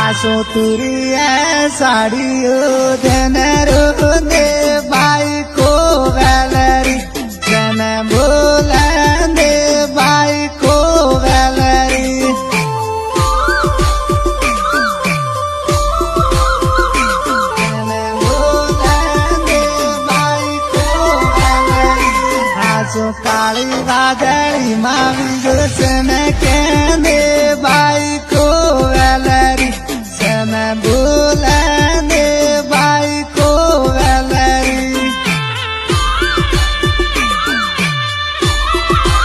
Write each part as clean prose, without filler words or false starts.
आसो तेरी है साड़ी देनरो दे भाई को वैलरी सन बोले दे भाई को वैलरी सन बोले दे भाई को वैलरी आसो काली वादड़ी मावी सन कहने भाई को वैलरी सन बोले दे भाई को वैलरी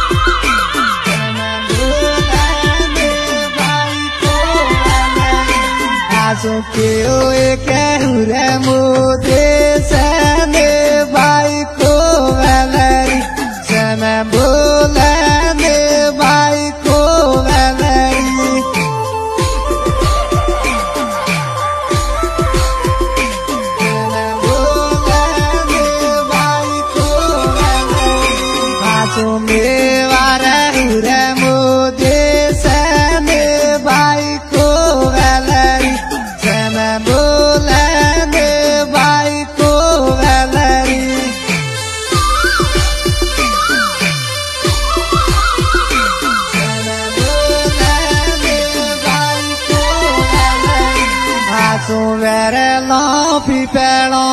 सन बोले दे भाई को वैलरी आसो के रे मोदे सन भाई को वैलरी सन बोले दे भाई को वैलरी आसो मेवारा रे मोदे सन भाई को वैलरी सन बोले दे भाई को वैलरी सन बोले दे भाई को वैलरी आसो वेरे लो पी पेड़ो